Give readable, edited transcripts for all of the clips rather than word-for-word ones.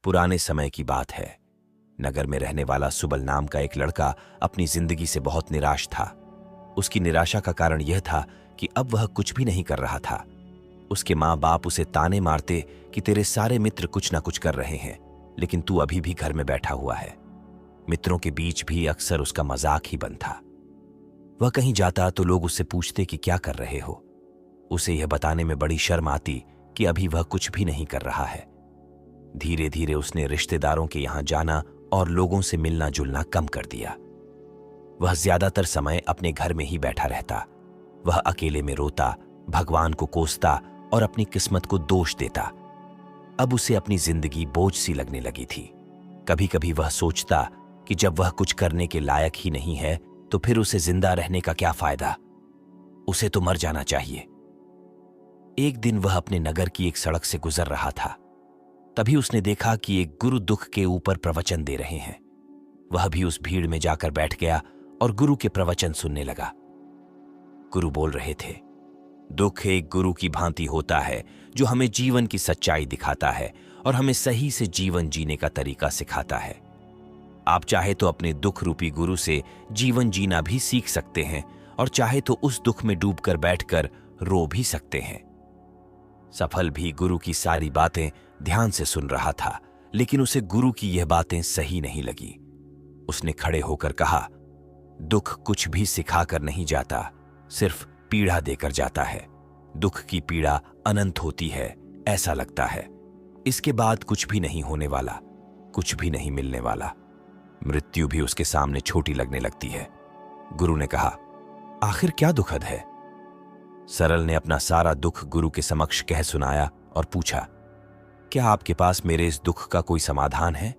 पुराने समय की बात है। नगर में रहने वाला सुबल नाम का एक लड़का अपनी जिंदगी से बहुत निराश था। उसकी निराशा का कारण यह था कि अब वह कुछ भी नहीं कर रहा था। उसके माँ बाप उसे ताने मारते कि तेरे सारे मित्र कुछ ना कुछ कर रहे हैं, लेकिन तू अभी भी घर में बैठा हुआ है। मित्रों के बीच भी अक्सर उसका मजाक ही बनता। वह कहीं जाता तो लोग उससे पूछते कि क्या कर रहे हो। उसे यह बताने में बड़ी शर्म आती कि अभी वह कुछ भी नहीं कर रहा है। धीरे धीरे उसने रिश्तेदारों के यहां जाना और लोगों से मिलना जुलना कम कर दिया। वह ज्यादातर समय अपने घर में ही बैठा रहता। वह अकेले में रोता, भगवान को कोसता और अपनी किस्मत को दोष देता। अब उसे अपनी जिंदगी बोझ सी लगने लगी थी। कभी कभी वह सोचता कि जब वह कुछ करने के लायक ही नहीं है तो फिर उसे जिंदा रहने का क्या फायदा। उसे तो मर जाना चाहिए। एक दिन वह अपने नगर की एक सड़क से गुजर रहा था। तभी उसने देखा कि एक गुरु दुख के ऊपर प्रवचन दे रहे हैं। वह भी उस भीड़ में जाकर बैठ गया और गुरु के प्रवचन सुनने लगा। गुरु बोल रहे थे, दुख एक गुरु की भांति होता है जो हमें जीवन की सच्चाई दिखाता है और हमें सही से जीवन जीने का तरीका सिखाता है। आप चाहे तो अपने दुख रूपी गुरु से जीवन जीना भी सीख सकते हैं और चाहे तो उस दुख में डूबकर बैठकर रो भी सकते हैं। सफल भी गुरु की सारी बातें ध्यान से सुन रहा था, लेकिन उसे गुरु की यह बातें सही नहीं लगी। उसने खड़े होकर कहा, दुख कुछ भी सिखाकर नहीं जाता, सिर्फ पीड़ा देकर जाता है। दुख की पीड़ा अनंत होती है, ऐसा लगता है। इसके बाद कुछ भी नहीं होने वाला, कुछ भी नहीं मिलने वाला। मृत्यु भी उसके सामने छोटी लगने लगती है। गुरु ने कहा, आखिर क्या दुखद है? सरल ने अपना सारा दुख गुरु के समक्ष कह सुनाया और पूछा, क्या आपके पास मेरे इस दुख का कोई समाधान है?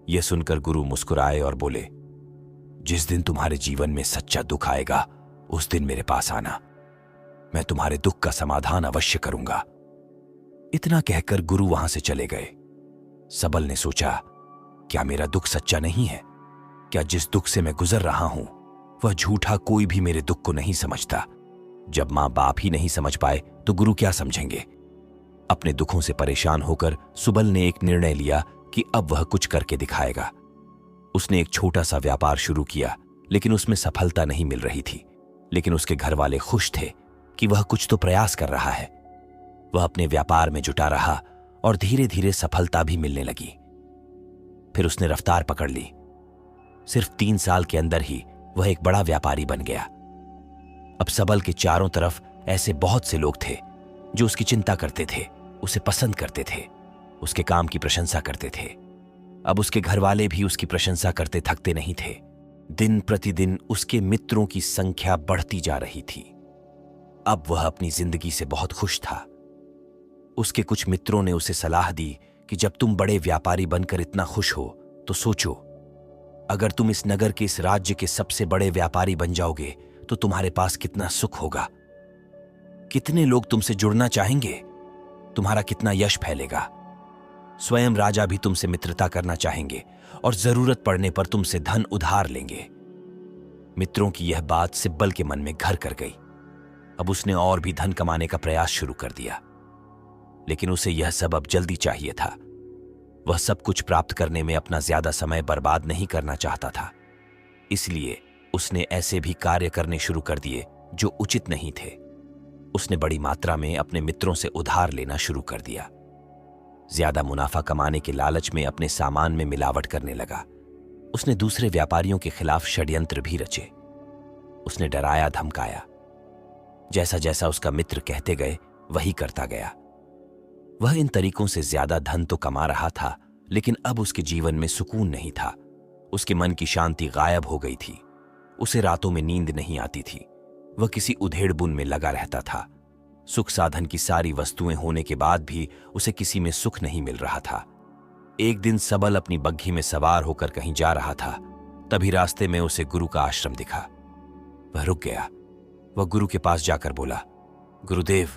यह सुनकर गुरु मुस्कुराए और बोले, जिस दिन तुम्हारे जीवन में सच्चा दुख आएगा उस दिन मेरे पास आना, मैं तुम्हारे दुख का समाधान अवश्य करूंगा। इतना कहकर गुरु वहां से चले गए। सबल ने सोचा, क्या मेरा दुख सच्चा नहीं है? क्या जिस दुख से मैं गुजर रहा हूं वह झूठा कोई भी मेरे दुख को नहीं समझता? जब मां बाप ही नहीं समझ पाए तो गुरु क्या समझेंगे? अपने दुखों से परेशान होकर सुबल ने एक निर्णय लिया कि अब वह कुछ करके दिखाएगा। उसने एक छोटा सा व्यापार शुरू किया, लेकिन उसमें सफलता नहीं मिल रही थी। लेकिन उसके घर वाले खुश थे कि वह कुछ तो प्रयास कर रहा है। वह अपने व्यापार में जुटा रहा और धीरे धीरे सफलता भी मिलने लगी। फिर उसने रफ्तार पकड़ ली। सिर्फ 3 साल के अंदर ही वह एक बड़ा व्यापारी बन गया। अब सबल के चारों तरफ ऐसे बहुत से लोग थे जो उसकी चिंता करते थे, उसे पसंद करते थे, उसके काम की प्रशंसा करते थे। अब उसके घर वाले भी उसकी प्रशंसा करते थकते नहीं थे। दिन प्रतिदिन उसके मित्रों की संख्या बढ़ती जा रही थी। अब वह अपनी जिंदगी से बहुत खुश था। उसके कुछ मित्रों ने उसे सलाह दी कि जब तुम बड़े व्यापारी बनकर इतना खुश हो तो सोचो, अगर तुम इस नगर के, इस राज्य के सबसे बड़े व्यापारी बन जाओगे तो तुम्हारे पास कितना सुख होगा। कितने लोग तुमसे जुड़ना चाहेंगे, तुम्हारा कितना यश फैलेगा। स्वयं राजा भी तुमसे मित्रता करना चाहेंगे और जरूरत पड़ने पर तुमसे धन उधार लेंगे। मित्रों की यह बात सिब्बल के मन में घर कर गई। अब उसने और भी धन कमाने का प्रयास शुरू कर दिया, लेकिन उसे यह सब अब जल्दी चाहिए था। वह सब कुछ प्राप्त करने में अपना ज्यादा समय बर्बाद नहीं करना चाहता था। इसलिए उसने ऐसे भी कार्य करने शुरू कर दिए जो उचित नहीं थे। उसने बड़ी मात्रा में अपने मित्रों से उधार लेना शुरू कर दिया। ज्यादा मुनाफा कमाने के लालच में अपने सामान में मिलावट करने लगा। उसने दूसरे व्यापारियों के खिलाफ षड्यंत्र भी रचे। उसने डराया धमकाया। जैसा जैसा उसका मित्र कहते गए वही करता गया। वह इन तरीकों से ज्यादा धन तो कमा रहा था, लेकिन अब उसके जीवन में सुकून नहीं था। उसके मन की शांति गायब हो गई थी। उसे रातों में नींद नहीं आती थी। वह किसी उधेड़-बुन में लगा रहता था। सुख साधन की सारी वस्तुएं होने के बाद भी उसे किसी में सुख नहीं मिल रहा था। एक दिन सबल अपनी बग्घी में सवार होकर कहीं जा रहा था। तभी रास्ते में उसे गुरु का आश्रम दिखा। वह रुक गया। वह गुरु के पास जाकर बोला, गुरुदेव,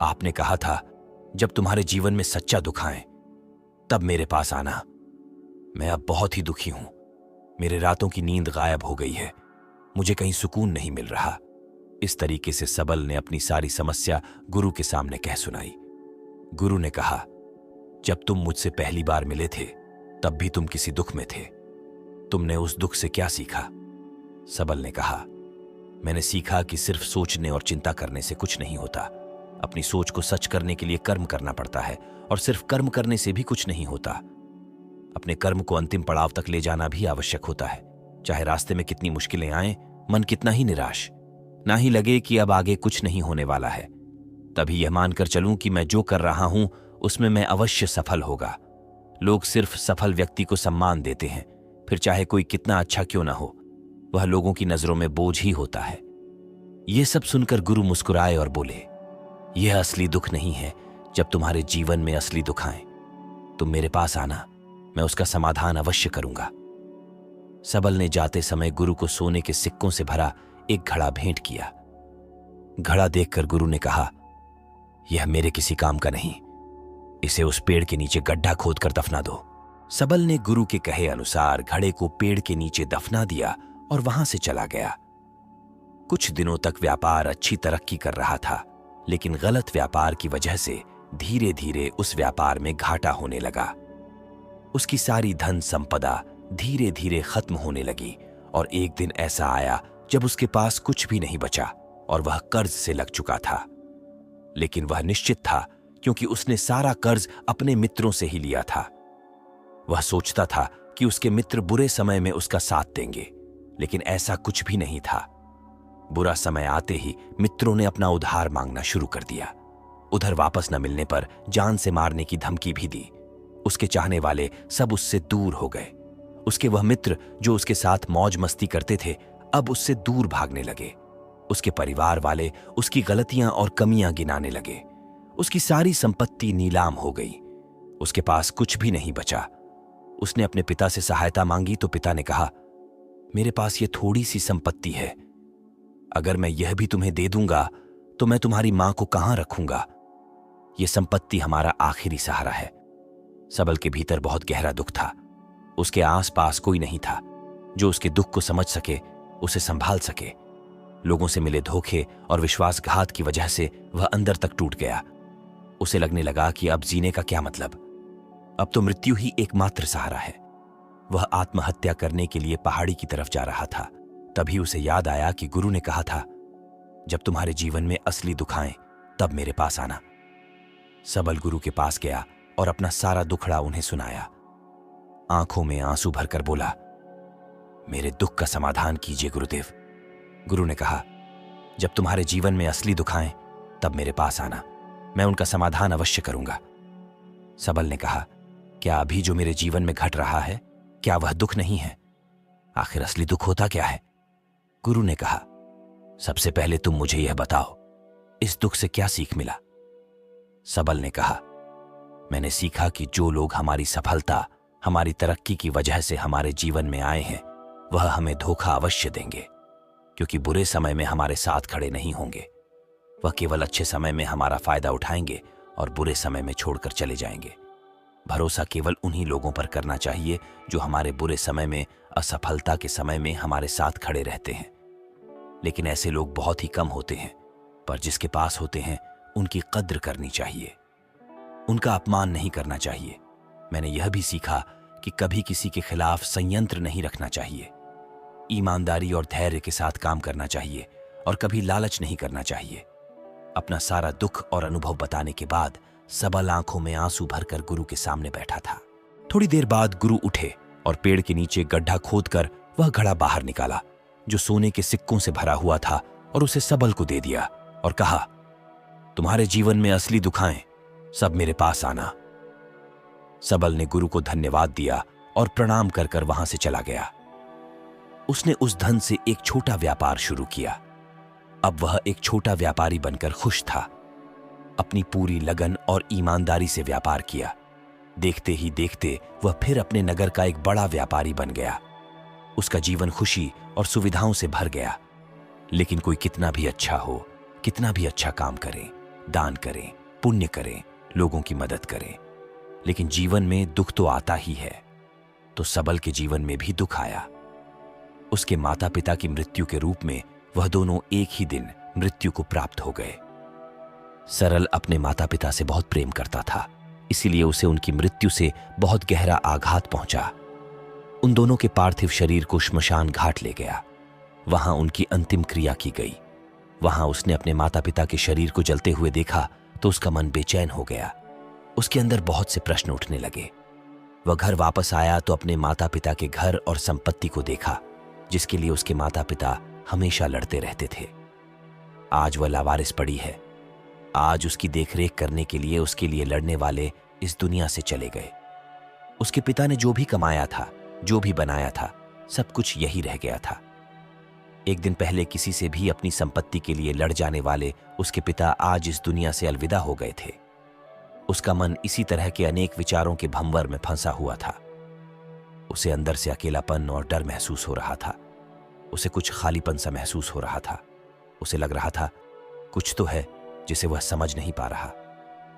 आपने कहा था जब तुम्हारे जीवन में सच्चा दुख आए तब मेरे पास आना। मैं अब बहुत ही दुखी हूं। मेरे रातों की नींद गायब हो गई है। मुझे कहीं सुकून नहीं मिल रहा। इस तरीके से सबल ने अपनी सारी समस्या गुरु के सामने कह सुनाई। गुरु ने कहा, जब तुम मुझसे पहली बार मिले थे तब भी तुम किसी दुख में थे। तुमने उस दुख से क्या सीखा? सबल ने कहा, मैंने सीखा कि सिर्फ सोचने और चिंता करने से कुछ नहीं होता। अपनी सोच को सच करने के लिए कर्म करना पड़ता है, और सिर्फ कर्म करने से भी कुछ नहीं होता। अपने कर्म को अंतिम पड़ाव तक ले जाना भी आवश्यक होता है। चाहे रास्ते में कितनी मुश्किलें आए, मन कितना ही निराश, ना ही लगे कि अब आगे कुछ नहीं होने वाला है, तभी यह मानकर चलूं कि मैं जो कर रहा हूं उसमें मैं अवश्य सफल होगा। लोग सिर्फ सफल व्यक्ति को सम्मान देते हैं, फिर चाहे कोई कितना अच्छा क्यों ना हो, वह लोगों की नजरों में बोझ ही होता है। यह सब सुनकर गुरु मुस्कुराए और बोले, यह असली दुख नहीं है। जब तुम्हारे जीवन में असली दुख आए, तुम मेरे पास आना, मैं उसका समाधान अवश्य करूंगा। सबल ने जाते समय गुरु को सोने के सिक्कों से भरा एक घड़ा भेंट किया। घड़ा देखकर गुरु ने कहा, यह मेरे किसी काम का नहीं, इसे उस पेड़ के नीचे गड्ढा खोदकर दफना दो। सबल ने गुरु के कहे अनुसार घड़े को पेड़ के नीचे दफना दिया और वहां से चला गया। कुछ दिनों तक व्यापार अच्छी तरक्की कर रहा था, लेकिन गलत व्यापार की वजह से धीरे धीरे उस व्यापार में घाटा होने लगा। उसकी सारी धन संपदा धीरे धीरे खत्म होने लगी, और एक दिन ऐसा आया जब उसके पास कुछ भी नहीं बचा और वह कर्ज से लग चुका था। लेकिन वह निश्चित था, क्योंकि उसने सारा कर्ज अपने मित्रों से ही लिया था। वह सोचता था कि उसके मित्र बुरे समय में उसका साथ देंगे, लेकिन ऐसा कुछ भी नहीं था। बुरा समय आते ही मित्रों ने अपना उधार मांगना शुरू कर दिया। उधर वापस न मिलने पर जान से मारने की धमकी भी दी। उसके चाहने वाले सब उससे दूर हो गए। उसके वह मित्र जो उसके साथ मौज मस्ती करते थे, अब उससे दूर भागने लगे। उसके परिवार वाले उसकी गलतियां और कमियां गिनाने लगे। उसकी सारी संपत्ति नीलाम हो गई। उसके पास कुछ भी नहीं बचा। उसने अपने पिता से सहायता मांगी तो पिता ने कहा, मेरे पास ये थोड़ी सी संपत्ति है, अगर मैं यह भी तुम्हें दे दूंगा तो मैं तुम्हारी मां को कहां रखूंगा? यह संपत्ति हमारा आखिरी सहारा है। सबल के भीतर बहुत गहरा दुख था। उसके आसपास कोई नहीं था जो उसके दुख को समझ सके, उसे संभाल सके। लोगों से मिले धोखे और विश्वासघात की वजह से वह अंदर तक टूट गया। उसे लगने लगा कि अब जीने का क्या मतलब, अब तो मृत्यु ही एकमात्र सहारा है। वह आत्महत्या करने के लिए पहाड़ी की तरफ जा रहा था। तभी उसे याद आया कि गुरु ने कहा था, जब तुम्हारे जीवन में असली दुख आए तब मेरे पास आना। सबल गुरु के पास गया और अपना सारा दुखड़ा उन्हें सुनाया। आंखों में आंसू भरकर बोला, मेरे दुख का समाधान कीजिए गुरुदेव। गुरु ने कहा, जब तुम्हारे जीवन में असली दुख आए तब मेरे पास आना, मैं उनका समाधान अवश्य करूंगा। सबल ने कहा, क्या अभी जो मेरे जीवन में घट रहा है, क्या वह दुख नहीं है? आखिर असली दुख होता क्या है? गुरु ने कहा, सबसे पहले तुम मुझे यह बताओ, इस दुख से क्या सीख मिला? सबल ने कहा, मैंने सीखा कि जो लोग हमारी सफलता, हमारी तरक्की की वजह से हमारे जीवन में आए हैं, वह हमें धोखा अवश्य देंगे, क्योंकि बुरे समय में हमारे साथ खड़े नहीं होंगे। वह केवल अच्छे समय में हमारा फायदा उठाएंगे और बुरे समय में छोड़कर चले जाएंगे। भरोसा केवल उन्हीं लोगों पर करना चाहिए जो हमारे बुरे समय में, असफलता के समय में हमारे साथ खड़े रहते हैं। लेकिन ऐसे लोग बहुत ही कम होते हैं, पर जिसके पास होते हैं उनकी कद्र करनी चाहिए, उनका अपमान नहीं करना चाहिए। मैंने यह भी सीखा कि कभी किसी के खिलाफ संयंत्र नहीं रखना चाहिए। ईमानदारी और धैर्य के साथ काम करना चाहिए और कभी लालच नहीं करना चाहिए। अपना सारा दुख और अनुभव बताने के बाद सबल आंखों में आंसू भरकर गुरु के सामने बैठा था। थोड़ी देर बाद गुरु उठे और पेड़ के नीचे गड्ढा खोदकर वह घड़ा बाहर निकाला जो सोने के सिक्कों से भरा हुआ था, और उसे सबल को दे दिया और कहा, तुम्हारे जीवन में असली दुख आए सब मेरे पास आना। सबल ने गुरु को धन्यवाद दिया और प्रणाम कर कर वहां से चला गया। उसने उस धन से एक छोटा व्यापार शुरू किया। अब वह एक छोटा व्यापारी बनकर खुश था। अपनी पूरी लगन और ईमानदारी से व्यापार किया। देखते ही देखते वह फिर अपने नगर का एक बड़ा व्यापारी बन गया। उसका जीवन खुशी और सुविधाओं से भर गया। लेकिन कोई कितना भी अच्छा हो, कितना भी अच्छा काम करे, दान करें, पुण्य करें, लोगों की मदद करें, लेकिन जीवन में दुख तो आता ही है। तो सबल के जीवन में भी दुख आया। उसके माता पिता की मृत्यु के रूप में वह दोनों एक ही दिन मृत्यु को प्राप्त हो गए। सरल अपने माता पिता से बहुत प्रेम करता था, इसीलिए उसे उनकी मृत्यु से बहुत गहरा आघात पहुंचा। उन दोनों के पार्थिव शरीर को श्मशान घाट ले गया। वहां उनकी अंतिम क्रिया की गई। वहां उसने अपने माता पिता के शरीर को जलते हुए देखा तो उसका मन बेचैन हो गया। उसके अंदर बहुत से प्रश्न उठने लगे। वह घर वापस आया तो अपने माता पिता के घर और संपत्ति को देखा, जिसके लिए उसके माता पिता हमेशा लड़ते रहते थे। आज वह लावारिस पड़ी है। आज उसकी देखरेख करने के लिए उसके लिए लड़ने वाले इस दुनिया से चले गए। उसके पिता ने जो भी कमाया था, जो भी बनाया था, सब कुछ यही रह गया था। एक दिन पहले किसी से भी अपनी संपत्ति के लिए लड़ जाने वाले उसके पिता आज इस दुनिया से अलविदा हो गए थे। उसका मन इसी तरह के अनेक विचारों के भंवर में फंसा हुआ था। उसे अंदर से अकेलापन और डर महसूस हो रहा था। उसे कुछ खालीपन सा महसूस हो रहा था। उसे लग रहा था कुछ तो है जिसे वह समझ नहीं पा रहा।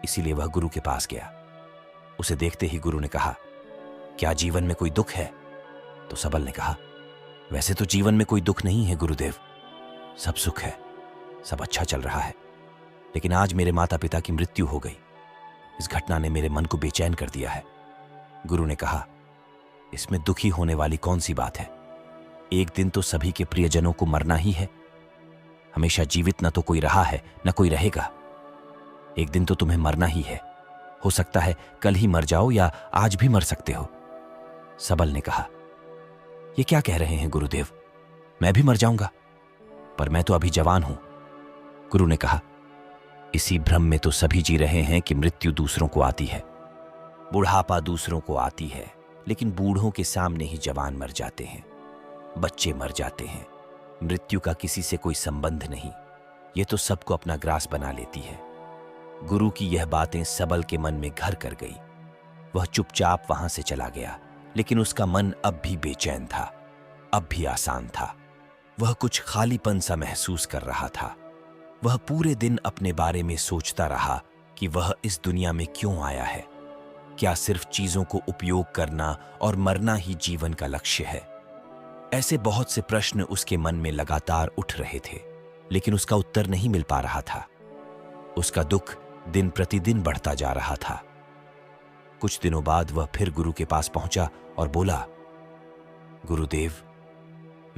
इसीलिए वह गुरु के पास गया। उसे देखते ही गुरु ने कहा, क्या जीवन में कोई दुख है? तो सबल ने कहा, वैसे तो जीवन में कोई दुख नहीं है गुरुदेव, सब सुख है, सब अच्छा चल रहा है। लेकिन आज मेरे माता पिता की मृत्यु हो गई। इस घटना ने मेरे मन को बेचैन कर दिया है। गुरु ने कहा, इसमें दुखी होने वाली कौन सी बात है? एक दिन तो सभी के प्रियजनों को मरना ही है। हमेशा जीवित न तो कोई रहा है न कोई रहेगा। एक दिन तो तुम्हें मरना ही है। हो सकता है कल ही मर जाओ या आज भी मर सकते हो। सबल ने कहा, ये क्या कह रहे हैं गुरुदेव? मैं भी मर जाऊंगा, पर मैं तो अभी जवान हूं। गुरु ने कहा, इसी भ्रम में तो सभी जी रहे हैं कि मृत्यु दूसरों को आती है, बुढ़ापा दूसरों को आती है, लेकिन बूढ़ों के सामने ही जवान मर जाते हैं, बच्चे मर जाते हैं। मृत्यु का किसी से कोई संबंध नहीं। ये तो सबको अपना ग्रास बना लेती है। गुरु की यह बातें सबल के मन में घर कर गई। वह चुपचाप वहां से चला गया, लेकिन उसका मन अब भी बेचैन था, अब भी आसान था। वह कुछ खालीपन सा महसूस कर रहा था। वह पूरे दिन अपने बारे में सोचता रहा कि वह इस दुनिया में क्यों आया है। क्या सिर्फ चीजों को उपयोग करना और मरना ही जीवन का लक्ष्य है? ऐसे बहुत से प्रश्न उसके मन में लगातार उठ रहे थे, लेकिन उसका उत्तर नहीं मिल पा रहा था। उसका दुख दिन प्रतिदिन बढ़ता जा रहा था। कुछ दिनों बाद वह फिर गुरु के पास पहुंचा और बोला, गुरुदेव,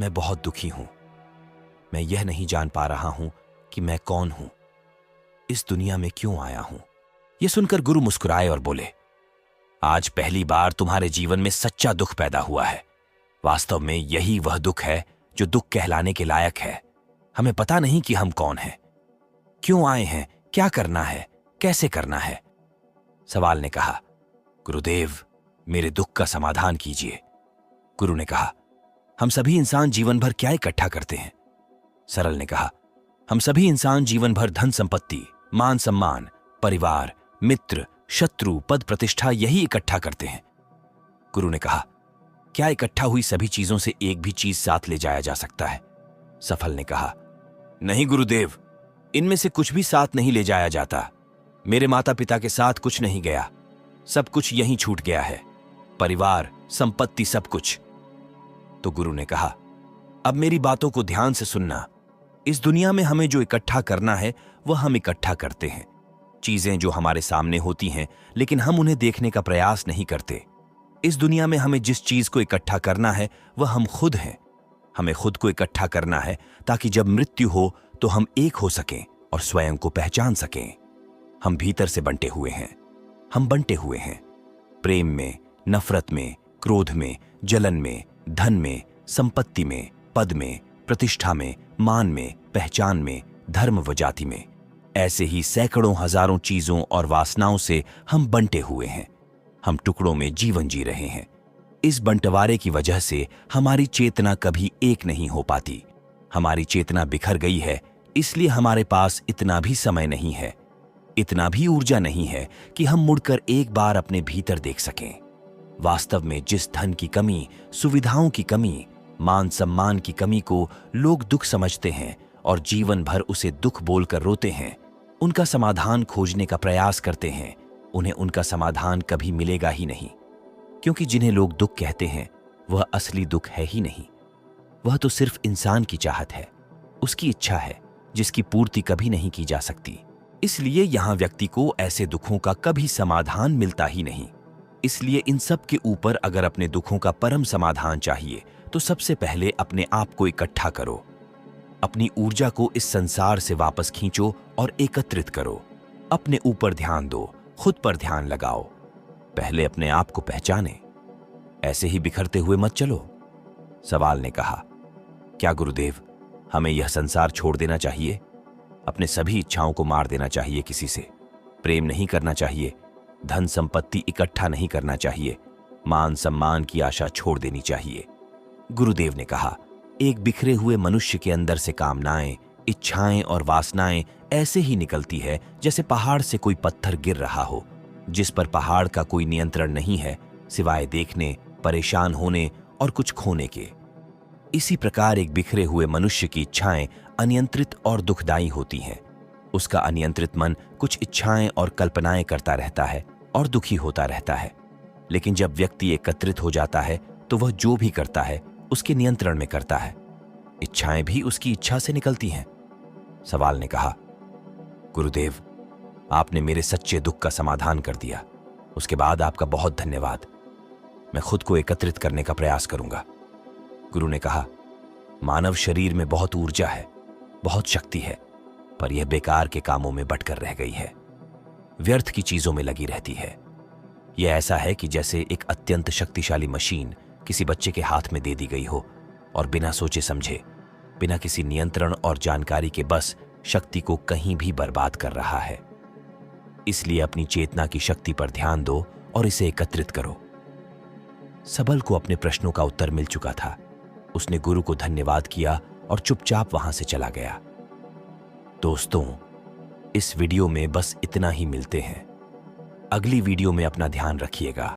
मैं बहुत दुखी हूं। मैं यह नहीं जान पा रहा हूं कि मैं कौन हूं, इस दुनिया में क्यों आया हूं। यह सुनकर गुरु मुस्कुराए और बोले, आज पहली बार तुम्हारे जीवन में सच्चा दुख पैदा हुआ है। वास्तव में यही वह दुख है जो दुख कहलाने के लायक है। हमें पता नहीं कि हम कौन हैं, क्यों आए हैं, क्या करना है, कैसे करना है। सवाल ने कहा, गुरुदेव, मेरे दुख का समाधान कीजिए। गुरु ने कहा, हम सभी इंसान जीवन भर क्या इकट्ठा करते हैं? सरल ने कहा, हम सभी इंसान जीवन भर धन संपत्ति, मान सम्मान, परिवार, मित्र, शत्रु, पद प्रतिष्ठा यही इकट्ठा करते हैं। गुरु ने कहा, क्या इकट्ठा हुई सभी चीजों से एक भी चीज साथ ले जाया जा सकता है? सफल ने कहा, नहीं गुरुदेव, इनमें से कुछ भी साथ नहीं ले जाया जाता। मेरे माता पिता के साथ कुछ नहीं गया, सब कुछ यहीं छूट गया है, परिवार, संपत्ति, सब कुछ। तो गुरु ने कहा, अब मेरी बातों को ध्यान से सुनना। इस दुनिया में हमें जो इकट्ठा करना है वह हम इकट्ठा करते हैं। चीजें जो हमारे सामने होती हैं, लेकिन हम उन्हें देखने का प्रयास नहीं करते। इस दुनिया में हमें जिस चीज को इकट्ठा करना है वह हम खुद हैं। हमें खुद को इकट्ठा करना है ताकि जब मृत्यु हो तो हम एक हो सकें और स्वयं को पहचान सकें। हम भीतर से बंटे हुए हैं। हम बंटे हुए हैं प्रेम में, नफरत में, क्रोध में, जलन में, धन में, संपत्ति में, पद में, प्रतिष्ठा में, मान में, पहचान में, धर्म व जाति में। ऐसे ही सैकड़ों हजारों चीजों और वासनाओं से हम बंटे हुए हैं। हम टुकड़ों में जीवन जी रहे हैं। इस बंटवारे की वजह से हमारी चेतना कभी एक नहीं हो पाती। हमारी चेतना बिखर गई है, इसलिए हमारे पास इतना भी समय नहीं है, इतना भी ऊर्जा नहीं है कि हम मुड़कर एक बार अपने भीतर देख सकें। वास्तव में जिस धन की कमी, सुविधाओं की कमी, मान सम्मान की कमी को लोग दुख समझते हैं और जीवन भर उसे दुख बोलकर रोते हैं, उनका समाधान खोजने का प्रयास करते हैं, उन्हें उनका समाधान कभी मिलेगा ही नहीं। क्योंकि जिन्हें लोग दुख कहते हैं वह असली दुख है ही नहीं। वह तो सिर्फ इंसान की चाहत है, उसकी इच्छा है, जिसकी पूर्ति कभी नहीं की जा सकती। इसलिए यहां व्यक्ति को ऐसे दुखों का कभी समाधान मिलता ही नहीं। इसलिए इन सब के ऊपर अगर अपने दुखों का परम समाधान चाहिए तो सबसे पहले अपने आप को इकट्ठा करो। अपनी ऊर्जा को इस संसार से वापस खींचो और एकत्रित करो। अपने ऊपर ध्यान दो, खुद पर ध्यान लगाओ। पहले अपने आप को पहचाने, ऐसे ही बिखरते हुए मत चलो। सवाल ने कहा, क्या गुरुदेव हमें यह संसार छोड़ देना चाहिए? अपने सभी इच्छाओं को मार देना चाहिए? किसी से प्रेम नहीं करना चाहिए? धन संपत्ति इकट्ठा नहीं करना चाहिए? मान सम्मान की आशा छोड़ देनी चाहिए? गुरुदेव ने कहा, एक बिखरे हुए मनुष्य के अंदर से कामनाएं, इच्छाएं और वासनाएं ऐसे ही निकलती है जैसे पहाड़ से कोई पत्थर गिर रहा हो, जिस पर पहाड़ का कोई नियंत्रण नहीं है सिवाय देखने, परेशान होने और कुछ खोने के। इसी प्रकार एक बिखरे हुए मनुष्य की इच्छाएं अनियंत्रित और दुखदायी होती हैं। उसका अनियंत्रित मन कुछ इच्छाएं और कल्पनाएं करता रहता है और दुखी होता रहता है। लेकिन जब व्यक्ति एकत्रित हो जाता है तो वह जो भी करता है उसके नियंत्रण में करता है। इच्छाएं भी उसकी इच्छा से निकलती हैं। सवाल ने कहा, गुरुदेव आपने मेरे सच्चे दुख का समाधान कर दिया। उसके बाद आपका बहुत धन्यवाद। मैं खुद को एकत्रित करने का प्रयास करूंगा। गुरु ने कहा, मानव शरीर में बहुत ऊर्जा है, बहुत शक्ति है, पर यह बेकार के कामों में बटकर रह गई है, व्यर्थ की चीजों में लगी रहती है। यह ऐसा है कि जैसे एक अत्यंत शक्तिशाली मशीन किसी बच्चे के हाथ में दे दी गई हो और बिना सोचे समझे, बिना किसी नियंत्रण और जानकारी के बस शक्ति को कहीं भी बर्बाद कर रहा है। इसलिए अपनी चेतना की शक्ति पर ध्यान दो और इसे एकत्रित करो। सबल को अपने प्रश्नों का उत्तर मिल चुका था। उसने गुरु को धन्यवाद किया और चुपचाप वहां से चला गया। दोस्तों, इस वीडियो में बस इतना ही। मिलते हैं अगली वीडियो में। अपना ध्यान रखिएगा।